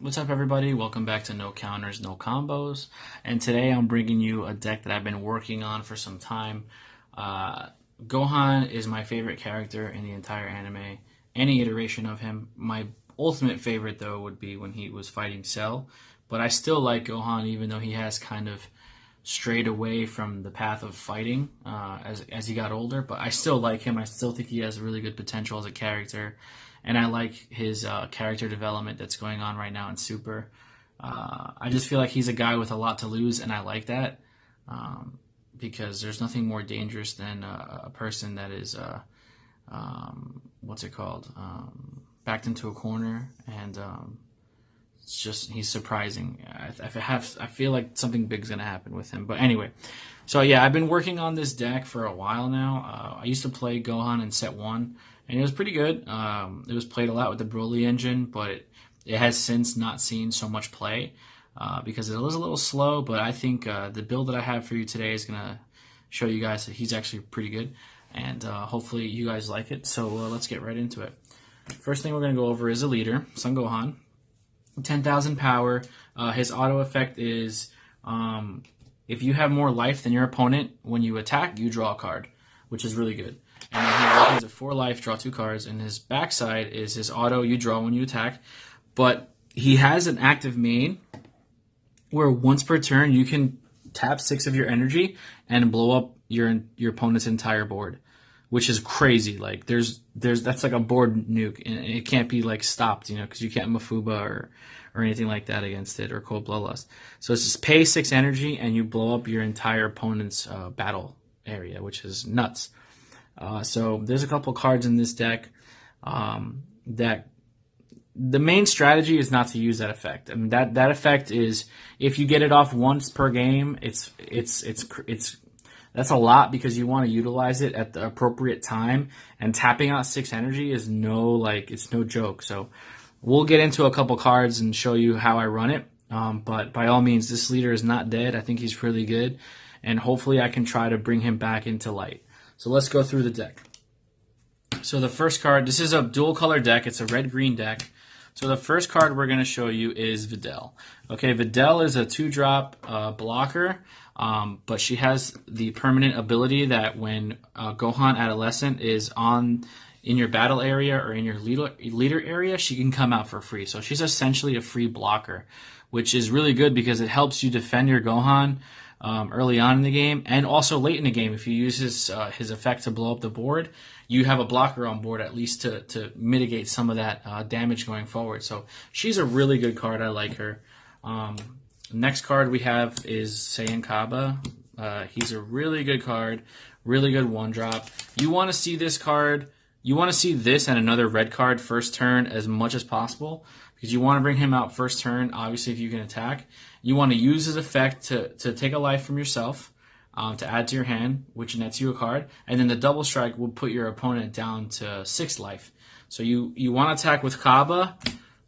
What's up, everybody? Welcome back to No Counters, No Combos. And today I'm bringing you a deck that I've been working on for some time. Gohan is my favorite character in the entire anime, any iteration of him. My ultimate favorite, though, would be when he was fighting Cell. But I still like Gohan, even though he has kind of strayed away from the path of fighting as he got older. But I still like him. I still think he has really good potential as a character. And I like his character development that's going on right now in Super. I just feel like he's a guy with a lot to lose, and I like that because there's nothing more dangerous than a person that is, backed into a corner, and it's just he's surprising. I feel like something big's gonna happen with him. But anyway, so yeah, I've been working on this deck for a while now. I used to play Gohan in set 1. And it was pretty good. It was played a lot with the Broly engine, but it has since not seen so much play because it was a little slow. But I think the build that I have for you today is going to show you guys that he's actually pretty good. And hopefully you guys like it. So let's get right into it. First thing we're going to go over is a leader, Son Gohan. 10,000 power. His auto effect is if you have more life than your opponent, when you attack, you draw a card, which is really good. And then he opens at 4 life, draw 2 cards, and his backside is his auto, you draw when you attack. But he has an active main where once per turn you can tap 6 of your energy and blow up your opponent's entire board, which is crazy. Like there's that's like a board nuke, and it can't be like stopped, because you can't Mafuba or anything like that against it, or Cold Bloodlust. So it's just pay 6 energy and you blow up your entire opponent's battle area, which is nuts. So there's a couple cards in this deck that the main strategy is not to use that effect. I mean that effect is if you get it off once per game, it's that's a lot because you want to utilize it at the appropriate time, and tapping out 6 energy is it's no joke. So we'll get into a couple cards and show you how I run it. But by all means, this leader is not dead. I think he's really good, and hopefully I can try to bring him back into light. So let's go through the deck. So the first card, this is a dual color deck. It's a red-green deck. So the first card we're going to show you is Vidal. Okay, Vidal is a 2-drop blocker, but she has the permanent ability that when Gohan Adolescent is in your battle area or in your leader area, she can come out for free. So she's essentially a free blocker, which is really good because it helps you defend your Gohan early on in the game, and also late in the game. If you use his effect to blow up the board, you have a blocker on board at least to mitigate some of that damage going forward. So she's a really good card. I like her. Next card we have is Kaba. He's a really good card, really good 1-drop. You want to see this card. You want to see this and another red card first turn as much as possible, because you want to bring him out first turn, obviously, if you can attack. You want to use his effect to take a life from yourself, to add to your hand, which nets you a card. And then the double strike will put your opponent down to 6 life. So you want to attack with Kaba,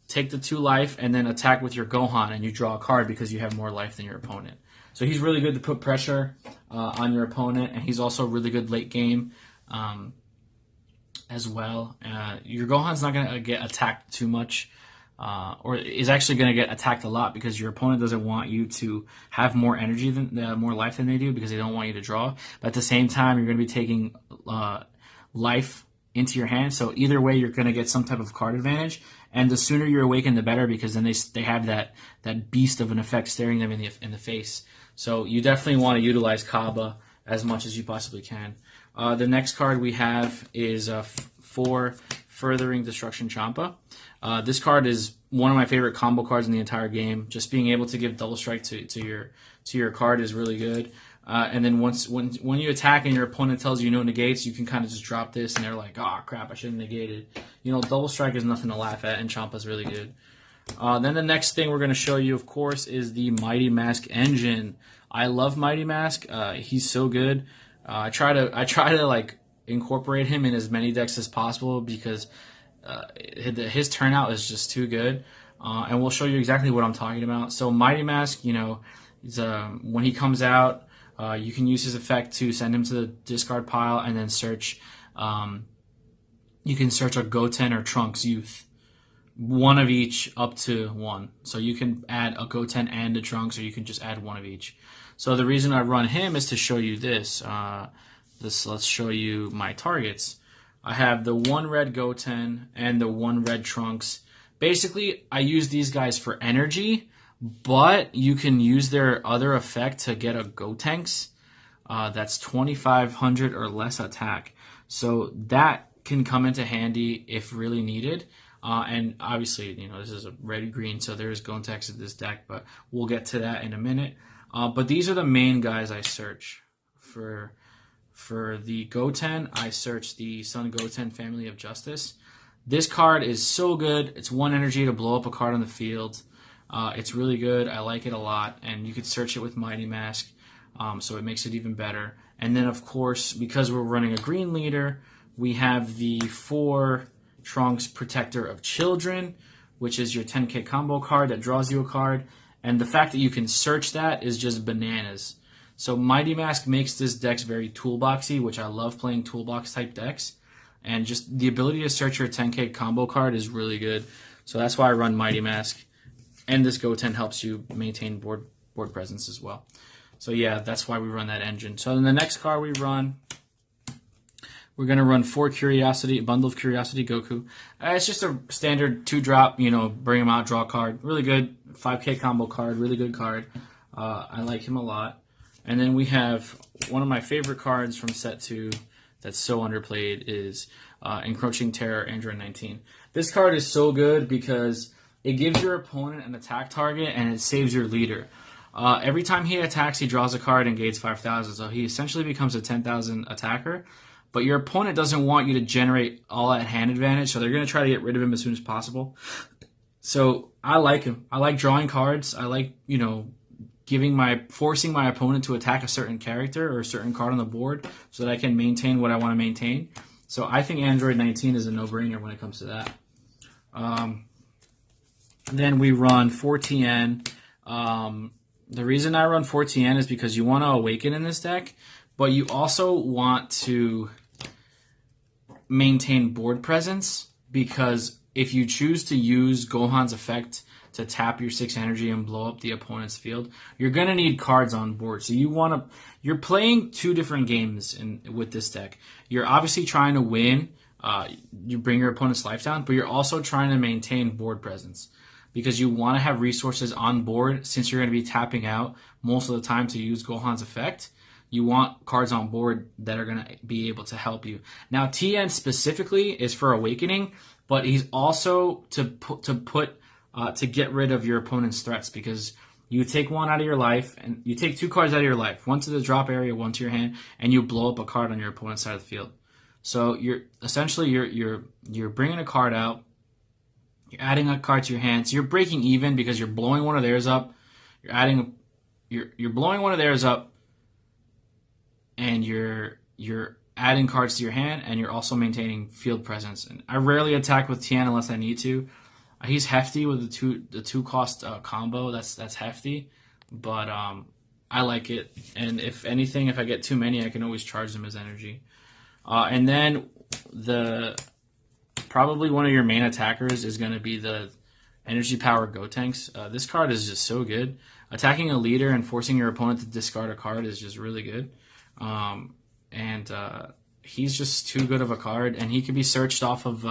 take the 2 life, and then attack with your Gohan, and you draw a card because you have more life than your opponent. So he's really good to put pressure on your opponent, and he's also really good late game as well. Your Gohan's not going to get attacked too much, or is actually going to get attacked a lot because your opponent doesn't want you to have more energy more life than they do, because they don't want you to draw. But at the same time, you're going to be taking life into your hand. So either way, you're going to get some type of card advantage. And the sooner you're awakened, the better, because then they have that beast of an effect staring them in the face. So you definitely want to utilize Kaba as much as you possibly can. The next card we have is for Furthering Destruction Champa. This card is one of my favorite combo cards in the entire game. Just being able to give double strike to your card is really good. And then when you attack and your opponent tells you no negates, you can kind of just drop this, and they're like, oh crap, I should have negated. Double strike is nothing to laugh at, and Champa's really good. Then the next thing we're going to show you, of course, is the Mighty Mask engine. I love Mighty Mask. He's so good. I try to like incorporate him in as many decks as possible because his turnout is just too good. And we'll show you exactly what I'm talking about. So Mighty Mask, when he comes out, you can use his effect to send him to the discard pile and then search. You can search a Goten or Trunks Youth, one of each up to one. So you can add a Goten and a Trunks, or you can just add one of each. So the reason I run him is to show you this. Let's show you my targets. I have the one red Goten and the one red Trunks. Basically, I use these guys for energy, but you can use their other effect to get a Gotenks. That's 2,500 or less attack. So that can come into handy if really needed. And obviously, this is a red-green, so there's Gotenks in this deck, but we'll get to that in a minute. But these are the main guys I search. For the Goten, I search the Sun Goten Family of Justice. This card is so good. It's 1 energy to blow up a card on the field. It's really good. I like it a lot, and you could search it with Mighty Mask, so it makes it even better. And then, of course, because we're running a green leader, we have the 4 Trunks Protector of Children, which is your 10k combo card that draws you a card. And the fact that you can search that is just bananas. So Mighty Mask makes this deck very toolboxy, which I love playing toolbox type decks. And just the ability to search your 10k combo card is really good. So that's why I run Mighty Mask. And this Goten helps you maintain board presence as well. So yeah, that's why we run that engine. So in the next card we run, we're going to run 4 Curiosity, Bundle of Curiosity Goku. It's just a standard 2-drop, bring him out, draw a card. Really good 5k combo card, really good card. I like him a lot. And then we have one of my favorite cards from set 2 that's so underplayed is Encroaching Terror, Android 19. This card is so good because it gives your opponent an attack target and it saves your leader. Every time he attacks, he draws a card and gains 5,000. So he essentially becomes a 10,000 attacker. But your opponent doesn't want you to generate all that hand advantage, so they're going to try to get rid of him as soon as possible. So I like him. I like drawing cards. I like, forcing my opponent to attack a certain character or a certain card on the board so that I can maintain what I want to maintain. So I think Android 19 is a no-brainer when it comes to that. Then we run 4TN. The reason I run 4TN is because you want to awaken in this deck, but you also want to maintain board presence, because if you choose to use Gohan's effect to tap your 6 energy and blow up the opponent's field, you're going to need cards on board. So you're playing 2 different games with this deck. You're obviously trying to win, you bring your opponent's life down, but you're also trying to maintain board presence, because you want to have resources on board since you're going to be tapping out most of the time to use Gohan's effect. You want cards on board that are going to be able to help you. Now, TN specifically is for awakening, but he's also to get rid of your opponent's threats, because you take one out of your life, and you take 2 cards out of your life, one to the drop area, one to your hand, and you blow up a card on your opponent's side of the field. So you're essentially you're bringing a card out, you're adding a card to your hand, so you're breaking even because you're blowing one of theirs up. You're blowing one of theirs up, and you're adding cards to your hand, and you're also maintaining field presence. And I rarely attack with Tian unless I need to. He's hefty with the two cost combo. That's hefty, but I like it. And if anything, if I get too many, I can always charge them as energy. And then probably one of your main attackers is going to be the Energy Power Gotenks. This card is just so good. Attacking a leader and forcing your opponent to discard a card is just really good. He's just too good of a card, and he can be searched off of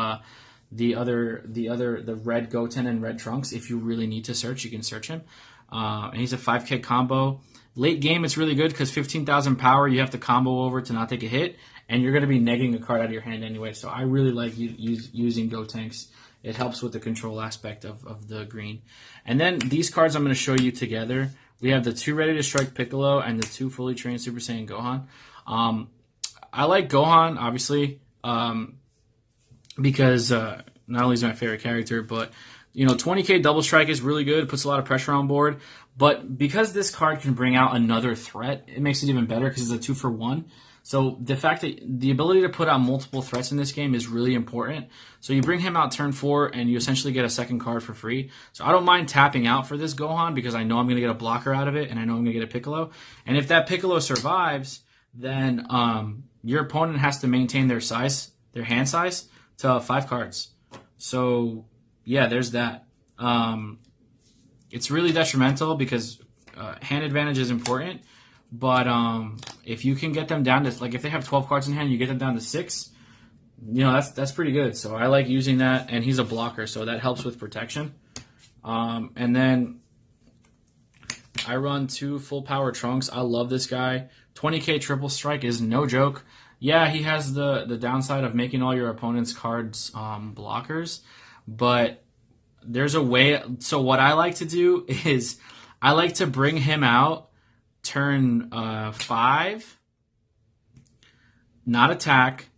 the red Goten and red Trunks. If you really need to search, you can search him. And he's a 5k combo. Late game, it's really good because 15,000 power, you have to combo over to not take a hit, and you're going to be negating a card out of your hand anyway. So I really like using Gotenks. It helps with the control aspect of the green. And then these cards I'm going to show you together. We have the 2 Ready to Strike Piccolo and the 2 Fully Trained Super Saiyan Gohan. I like Gohan, obviously, because not only is he my favorite character, but 20k Double Strike is really good. It puts a lot of pressure on board. But because this card can bring out another threat, it makes it even better because it's a 2-for-1. So the fact that the ability to put out multiple threats in this game is really important. So you bring him out turn 4, and you essentially get a second card for free. So I don't mind tapping out for this Gohan because I know I'm going to get a blocker out of it, and I know I'm going to get a Piccolo. And if that Piccolo survives, then your opponent has to maintain their hand size to 5 cards. So yeah, there's that. It's really detrimental because hand advantage is important, but if you can get them down to, like, if they have 12 cards in hand, you get them down to 6, you know, that's pretty good. So I like using that, and he's a blocker, so that helps with protection. And then I run 2 full power trunks. I love this guy. 20k triple strike is no joke. Yeah, he has the downside of making all your opponent's cards blockers, but there's a way. So what I like to do is I like to bring him out turn 5, not attack,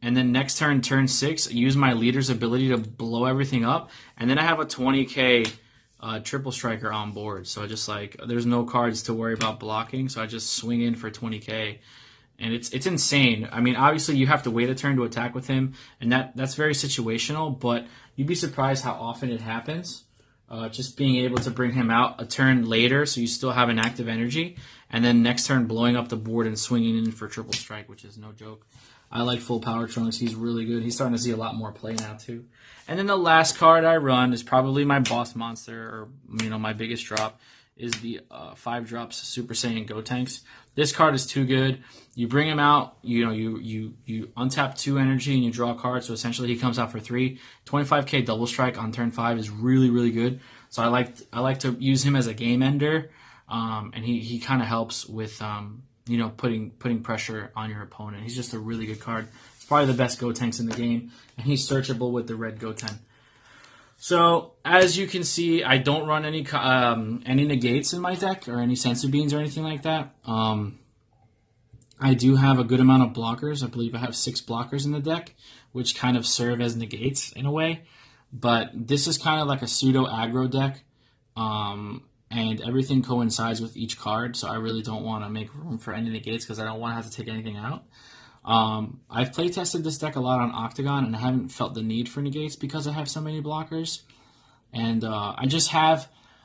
and then next turn 6, use my leader's ability to blow everything up, and then I have a 20k triple striker on board. So I just, like, there's no cards to worry about blocking, so I just swing in for 20k. And it's insane. I mean, obviously you have to wait a turn to attack with him, and that's very situational, but you'd be surprised how often it happens. Just being able to bring him out a turn later so you still have an active energy, and then next turn blowing up the board and swinging in for triple strike, which is no joke. I like full power trunks. He's really good. He's starting to see a lot more play now too. And then the last card I run is probably my boss monster, or, you know, my biggest drop, is the 5 drops Super Saiyan Gotenks. This card is too good. You bring him out, you know, you untap 2 energy and you draw a card, so essentially he comes out for 3. 25k double strike on turn 5 is really, really good. So I like to use him as a game ender, and he kind of helps with you know, putting pressure on your opponent. He's just a really good card. It's probably the best Gotenks in the game, and he's searchable with the red Goten. So, as you can see, I don't run any negates in my deck, or any sensu beans or anything like that. I do have a good amount of blockers. I believe I have 6 blockers in the deck, which kind of serve as negates in a way. But this is kind of like a pseudo-aggro deck, and everything coincides with each card, so I really don't want to make room for any negates because I don't want to have to take anything out. I've playtested this deck a lot on Octagon, and I haven't felt the need for negates because I have so many blockers. And I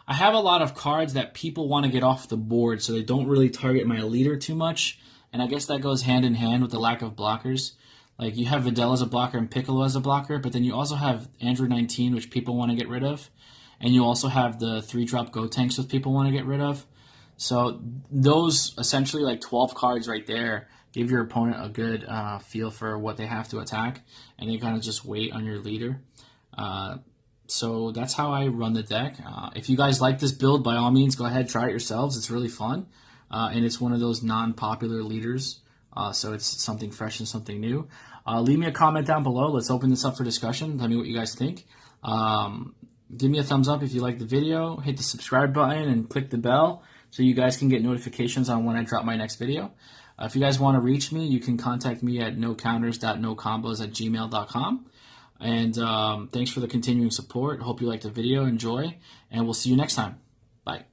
have a lot of cards that people want to get off the board, so they don't really target my leader too much. And I guess that goes hand in hand with the lack of blockers. Like, you have Vidal as a blocker and Piccolo as a blocker, but then you also have Android 19, which people want to get rid of. And you also have the 3-drop Gotenks, which people want to get rid of. So those, essentially, like 12 cards right there, give your opponent a good feel for what they have to attack, and they kind of just wait on your leader. So that's how I run the deck. If you guys like this build, by all means, go ahead, try it yourselves. It's really fun, and it's one of those non-popular leaders, so it's something fresh and something new. Leave me a comment down below. Let's open this up for discussion. Tell me what you guys think. Give me a thumbs up if you like the video. Hit the subscribe button and click the bell so you guys can get notifications on when I drop my next video. If you guys want to reach me, you can contact me at nocounters.nocombos@gmail.com. And thanks for the continuing support. Hope you liked the video. Enjoy, and we'll see you next time. Bye.